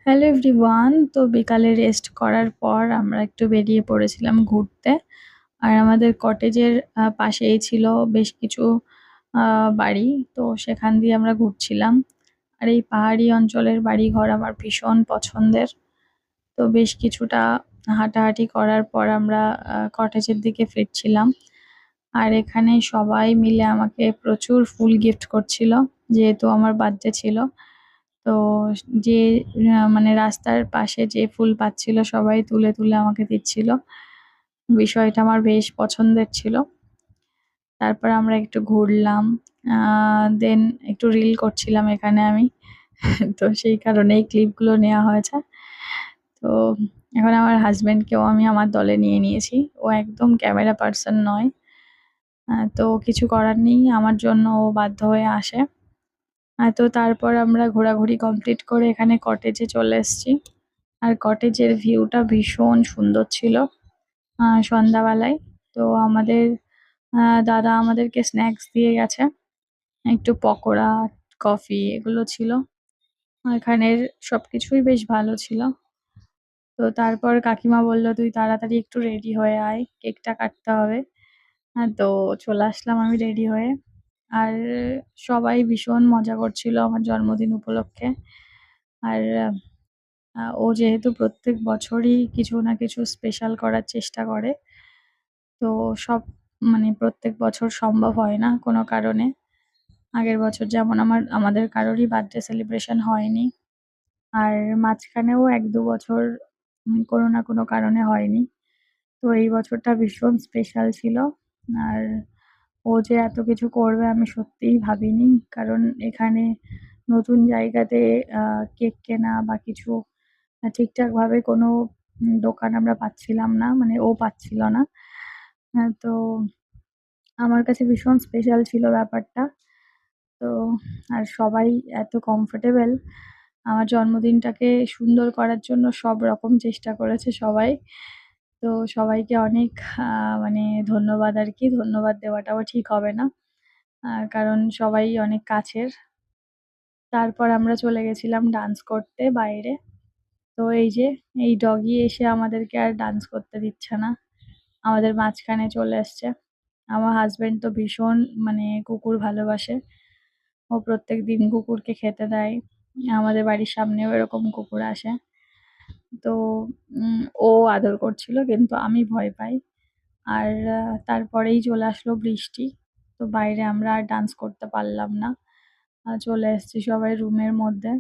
Hello everyone. তো বিকালে rest করার পর আমরা একটু বেরিয়ে পড়েছিলাম ঘুরতে। আর আমাদের কটেজের পাশেই ছিল বেশ কিছু বাড়ি। তো সেখান দিয়ে আমরা ঘুরছিলাম। আর এই পাহাড়ি অঞ্চলের বাড়িঘর আমার ভীষণ পছন্দের। তো বেশ কিছুটা হাঁটাহাঁটি করার পর আমরা কটেজের দিকে ফিরছিলাম। আর এখানে সবাই মিলে আমাকে প্রচুর ফুল গিফট করছিল, যেহেতু আমার বার্থডে ছিল। তো যে মানে রাস্তার পাশে যে ফুল পাচ্ছিল সবাই তুলে তুলে আমাকে দিচ্ছিল। বিষয়টা আমার বেশ পছন্দের ছিল। তারপর আমরা একটু ঘুরলাম। দেন একটু রিল করছিলাম এখানে আমি। তো সেই কারণে এই ক্লিপগুলো নেওয়া হয়েছে। তো এখন আমার হাসব্যান্ডকেও আমি আমার দলে নিয়ে নিয়েছি। ও একদম ক্যামেরা পার্সন নয়। তো কিছু করার নেই, আমার জন্য ও বাধ্য হয়ে আসে। তো তারপর আমরা ঘোরাঘুরি কমপ্লিট করে এখানে কটেজে চলে এসেছি। আর কটেজের ভিউটা ভীষণ সুন্দর ছিল সন্ধ্যাবেলায়। তো আমাদের দাদা আমাদেরকে স্ন্যাক্স দিয়ে গেছে, একটু পকোড়া, কফি এগুলো ছিল। এখানের সবকিছুই বেশ ভালো ছিল। তো তারপর কাকিমা বলল, তুই তাড়াতাড়ি একটু রেডি হয়ে আয়, কেকটা কাটতে হবে। তো চলে আসলাম আমি রেডি হয়ে। আর সবাই ভীষণ মজা করছিল আমার জন্মদিন উপলক্ষে। আর ও যেহেতু প্রত্যেক বছরই কিছু না কিছু স্পেশাল করার চেষ্টা করে। তো সব মানে প্রত্যেক বছর সম্ভব হয় না কোনো কারণে। আগের বছর যেমন আমাদের কারোরই বার্থডে সেলিব্রেশন হয়নি। আর মাঝখানেও ১-২ বছর কোনো না কোনো কারণে হয়নি। তো এই বছরটা ভীষণ স্পেশাল ছিল। আর ও যে এত কিছু করবে আমি সত্যিই ভাবিনি। কারণ এখানে নতুন জায়গাতে কেক কেনা বা কিছু ঠিকঠাকভাবে কোনো দোকান আমরা পাচ্ছিলাম না। মানে ও পাচ্ছিল না। তো আমার কাছে ভীষণ স্পেশাল ছিল ব্যাপারটা। তো আর সবাই এত কমফোর্টেবল। আমার জন্মদিনটাকে সুন্দর করার জন্য সব রকম চেষ্টা করেছে সবাই। তো সবাইকে অনেক মানে ধন্যবাদ আরকি। ধন্যবাদ দেওয়াটাও ঠিক হবে না। কারণ সবাই অনেক কাছের। তারপর আমরা চলে গেছিলাম ডান্স করতে বাইরে। তো এই যে এই ডগি এসে আমাদেরকে আর ডান্স করতে দিচ্ছে না। আমাদের মাঝখানে চলে এসছে। আমার হাসব্যান্ড তো ভীষণ মানে কুকুর ভালোবাসে। ও প্রত্যেকদিন কুকুরকে খেতে দেয়। আমাদের বাড়ির সামনেও এরকম কুকুর আসে। তো ও আদর করছিল, কিন্তু আমি ভয় পাই। আর তারপরেই চলে আসলো বৃষ্টি। তো বাইরে আমরা আর ডান্স করতে পারলাম না। চলে এসেছি সবাই রুমের মধ্যে।